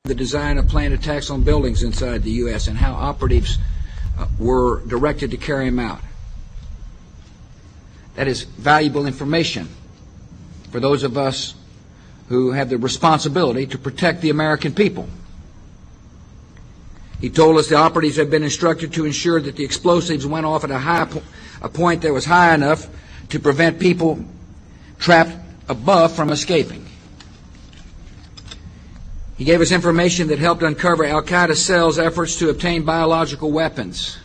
the design of planned attacks on buildings inside the U.S. and how operatives were directed to carry them out. That is valuable information for those of us who have the responsibility to protect the American people. He told us the operatives had been instructed to ensure that the explosives went off at a point that was high enough to prevent people trapped above from escaping. He gave us information that helped uncover Al-Qaeda cells' efforts to obtain biological weapons.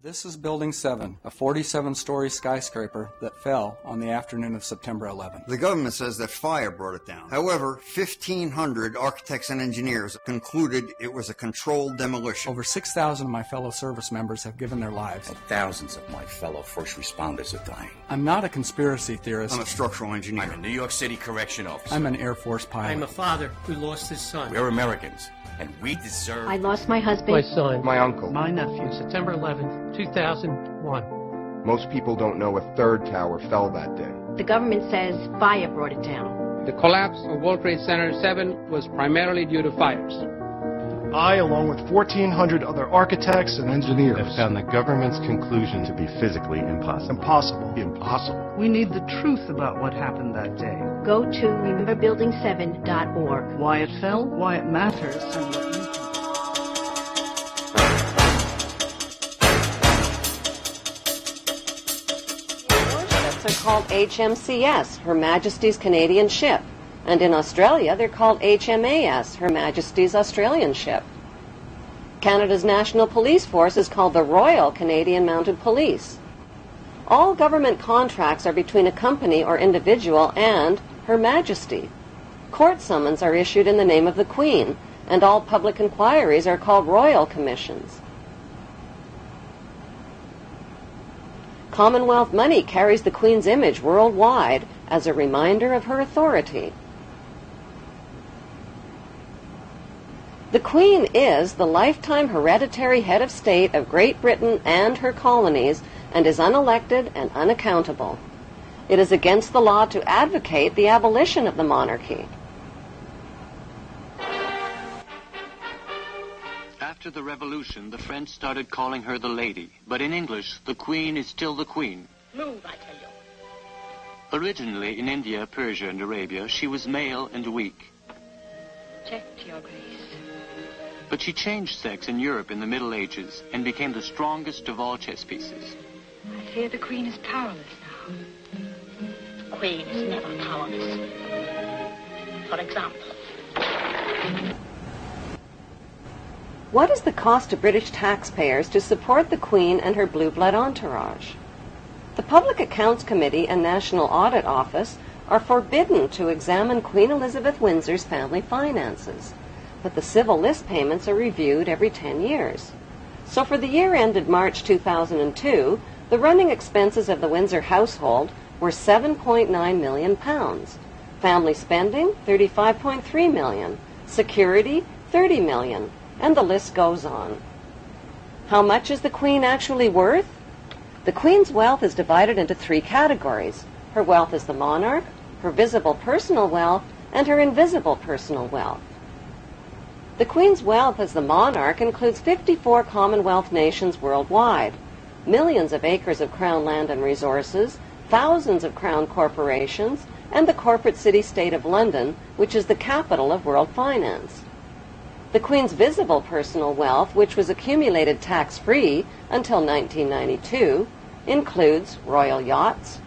This is Building 7, a 47-story skyscraper that fell on the afternoon of September 11th. The government says that fire brought it down. However, 1,500 architects and engineers concluded it was a controlled demolition. Over 6,000 of my fellow service members have given their lives. And thousands of my fellow first responders are dying. I'm not a conspiracy theorist. I'm a structural engineer. I'm a New York City correction officer. I'm an Air Force pilot. I'm a father who lost his son. We're Americans, and we deserve... I lost my husband. My son. My uncle. My nephew. September 11th, 2001. Most people don't know a third tower fell that day. The government says fire brought it down. The collapse of World Trade Center 7 was primarily due to fires. I, along with 1,400 other architects and engineers, have found the government's conclusion to be physically impossible. Impossible. We need the truth about what happened that day. Go to rememberbuilding7.org. Why it fell, why it matters, and what you can do. Warships are called HMCS, Her Majesty's Canadian Ship. And in Australia, they're called HMAS, Her Majesty's Australian Ship. Canada's National Police Force is called the Royal Canadian Mounted Police. All government contracts are between a company or individual and Her Majesty. Court summons are issued in the name of the Queen, and all public inquiries are called royal commissions. Commonwealth money carries the Queen's image worldwide as a reminder of her authority. The Queen is the lifetime hereditary head of state of Great Britain and her colonies and is unelected and unaccountable. It is against the law to advocate the abolition of the monarchy. After the Revolution, the French started calling her the Lady, but in English, the Queen is still the Queen. Move, I tell you. Originally, in India, Persia, and Arabia, she was male and weak. Check, Your Grace. But she changed sex in Europe in the Middle Ages and became the strongest of all chess pieces. I fear the Queen is powerless now. The Queen is never powerless. For example... What is the cost to British taxpayers to support the Queen and her blue blood entourage? The Public Accounts Committee and National Audit Office are forbidden to examine Queen Elizabeth Windsor's family finances, but the civil list payments are reviewed every 10 years. So for the year ended March 2002, the running expenses of the Windsor household were £7.9 million. Family spending, $35.3 million. Security, $30 million. And the list goes on. How much is the Queen actually worth? The Queen's wealth is divided into three categories. Her wealth as the monarch, her visible personal wealth, and her invisible personal wealth. The Queen's wealth as the monarch includes 54 Commonwealth nations worldwide, millions of acres of Crown land and resources, thousands of Crown corporations, and the corporate city-state of London, which is the capital of world finance. The Queen's visible personal wealth, which was accumulated tax-free until 1992, includes royal yachts,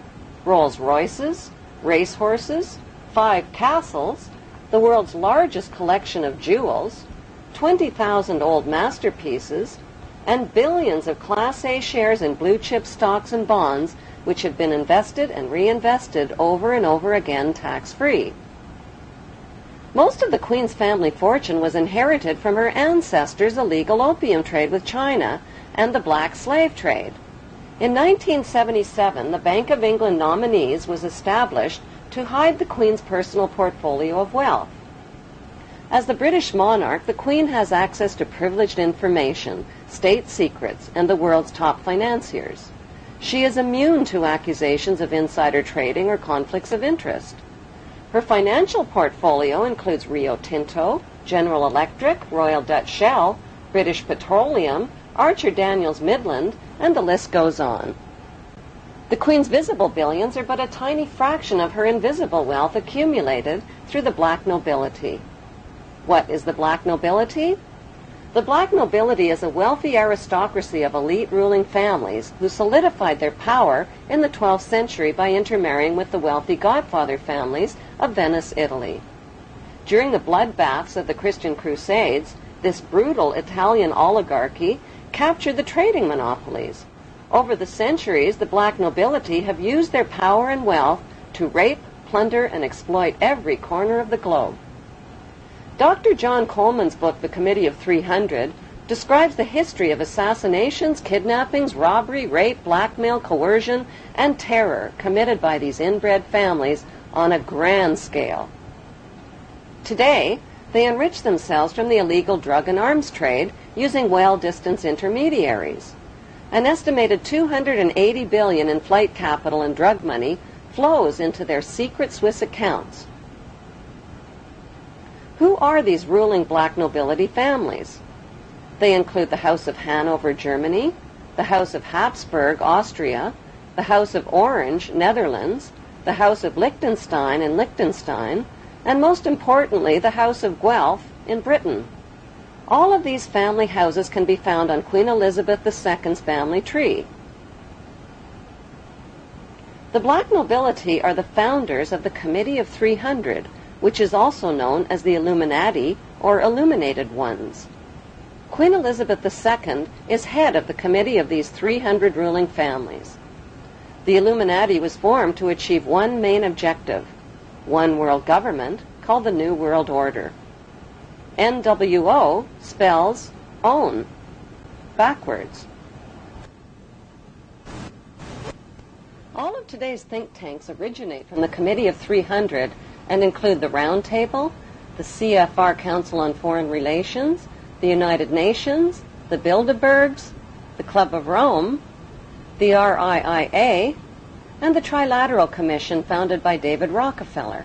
Rolls-Royces, racehorses, 5 castles, the world's largest collection of jewels, 20,000 old masterpieces, and billions of Class A shares in blue-chip stocks and bonds which have been invested and reinvested over and over again tax-free. Most of the Queen's family fortune was inherited from her ancestors' illegal opium trade with China and the black slave trade. In 1977, the Bank of England Nominees was established to hide the Queen's personal portfolio of wealth. As the British monarch, the Queen has access to privileged information, state secrets, and the world's top financiers. She is immune to accusations of insider trading or conflicts of interest. Her financial portfolio includes Rio Tinto, General Electric, Royal Dutch Shell, British Petroleum, Archer Daniels Midland, and the list goes on. The Queen's visible billions are but a tiny fraction of her invisible wealth accumulated through the black nobility. What is the black nobility? The black nobility is a wealthy aristocracy of elite ruling families who solidified their power in the 12th century by intermarrying with the wealthy godfather families of Venice, Italy. During the bloodbaths of the Christian Crusades, this brutal Italian oligarchy captured the trading monopolies. Over the centuries, the black nobility have used their power and wealth to rape, plunder, and exploit every corner of the globe. Dr. John Coleman's book, The Committee of 300, describes the history of assassinations, kidnappings, robbery, rape, blackmail, coercion, and terror committed by these inbred families on a grand scale. Today, they enrich themselves from the illegal drug and arms trade using well-distanced intermediaries. An estimated $280 billion in flight capital and drug money flows into their secret Swiss accounts. Who are these ruling black nobility families? They include the House of Hanover, Germany, the House of Habsburg, Austria, the House of Orange, Netherlands, the House of Liechtenstein in Liechtenstein, and most importantly, the House of Guelph in Britain. All of these family houses can be found on Queen Elizabeth II's family tree. The black nobility are the founders of the Committee of 300, which is also known as the Illuminati or Illuminated Ones. Queen Elizabeth II is head of the committee of these 300 ruling families. The Illuminati was formed to achieve one main objective: one world government called the New World Order. NWO spells own, backwards. All of today's think tanks originate from the Committee of 300 and include the Round Table, the CFR Council on Foreign Relations, the United Nations, the Bilderbergs, the Club of Rome, the RIIA, and the Trilateral Commission founded by David Rockefeller.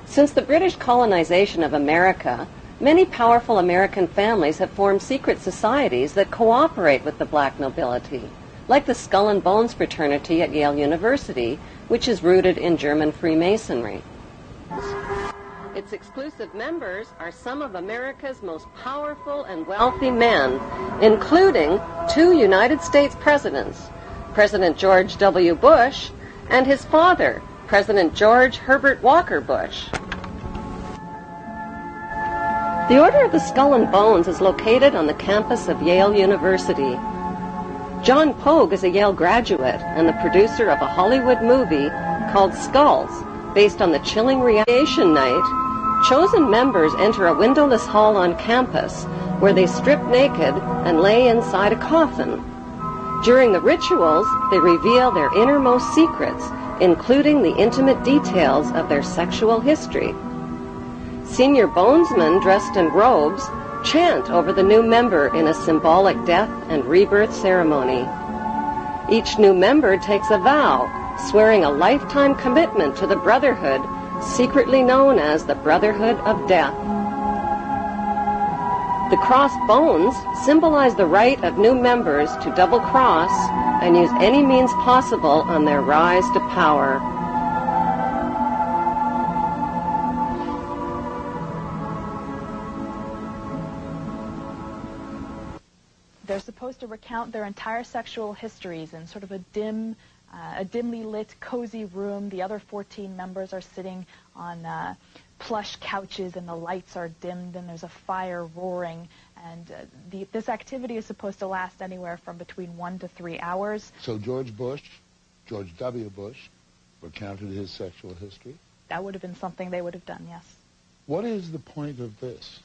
Since the British colonization of America, many powerful American families have formed secret societies that cooperate with the black nobility, like the Skull and Bones fraternity at Yale University, which is rooted in German Freemasonry. Its exclusive members are some of America's most powerful and wealthy men, including 2 United States presidents, President George W. Bush and his father, President George Herbert Walker Bush. The Order of the Skull and Bones is located on the campus of Yale University. John Pogue is a Yale graduate and the producer of a Hollywood movie called Skulls, based on the chilling radiation night. Chosen members enter a windowless hall on campus where they strip naked and lay inside a coffin. During the rituals, they reveal their innermost secrets, including the intimate details of their sexual history. Senior bonesmen dressed in robes chant over the new member in a symbolic death and rebirth ceremony. Each new member takes a vow, swearing a lifetime commitment to the brotherhood, secretly known as the Brotherhood of Death. The crossed bones symbolize the right of new members to double-cross and use any means possible on their rise to power. They're supposed to recount their entire sexual histories in sort of a dimly lit, cozy room. The other 14 members are sitting on plush couches, and the lights are dimmed, and there's a fire roaring. And this activity is supposed to last anywhere from between 1 to 3 hours. So George W. Bush, recounted his sexual history? That would have been something they would have done, yes. What is the point of this?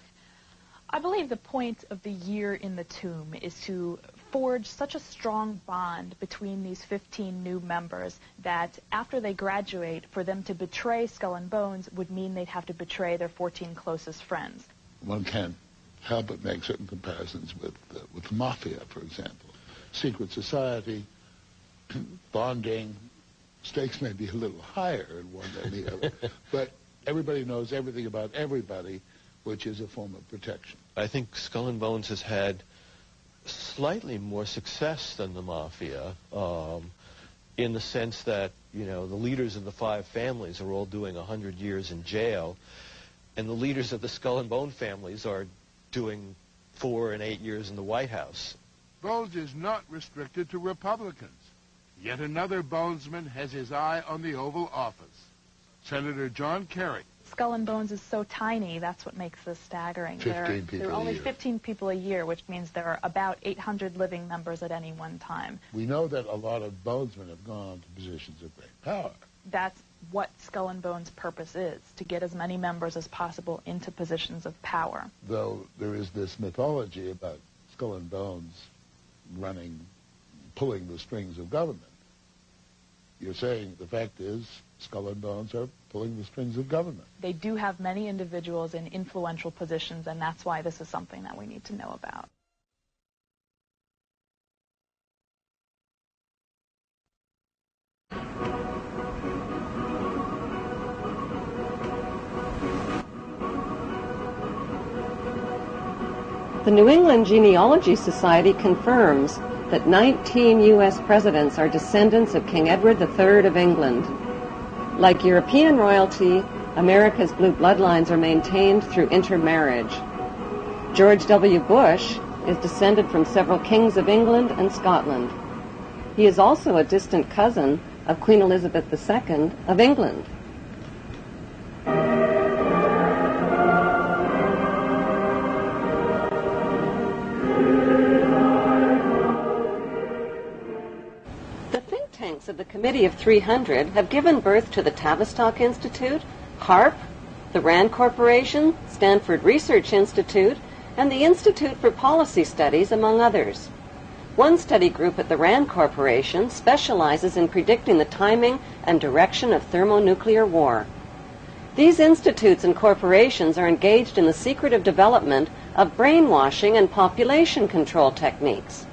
I believe the point of the year in the tomb is to forge such a strong bond between these 15 new members that after they graduate, for them to betray Skull and Bones would mean they'd have to betray their 14 closest friends. One can't help but make certain comparisons with the mafia, for example. Secret society, bonding, stakes may be a little higher in one than the other, but Everybody knows everything about everybody, which is a form of protection. I think Skull and Bones has had slightly more success than the Mafia, in the sense that, you know, the leaders of the 5 families are all doing 100 years in jail, and the leaders of the Skull and Bone families are doing 4 and 8 years in the White House. Bones is not restricted to Republicans. Yet another Bonesman has his eye on the Oval Office. Senator John Kerry. Skull and Bones is so tiny, that's what makes this staggering. 15 people there are only a year. 15 people a year, which means there are about 800 living members at any one time. We know that a lot of Bonesmen have gone on to positions of great power. That's what Skull and Bones' purpose is, to get as many members as possible into positions of power. Though there is this mythology about Skull and Bones pulling the strings of government. You're saying the fact is Skull and Bones are pulling the strings of government. They do have many individuals in influential positions, and that's why this is something that we need to know about. The New England Genealogy Society confirms that 19 U.S. presidents are descendants of King Edward III of England. Like European royalty, America's blue bloodlines are maintained through intermarriage. George W. Bush is descended from several kings of England and Scotland. He is also a distant cousin of Queen Elizabeth II of England. Of the Committee of 300 have given birth to the Tavistock Institute, HARP, the RAND Corporation, Stanford Research Institute, and the Institute for Policy Studies, among others. One study group at the RAND Corporation specializes in predicting the timing and direction of thermonuclear war. These institutes and corporations are engaged in the secretive development of brainwashing and population control techniques,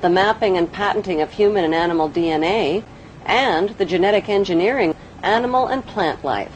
the mapping and patenting of human and animal DNA, and the genetic engineering of animal and plant life.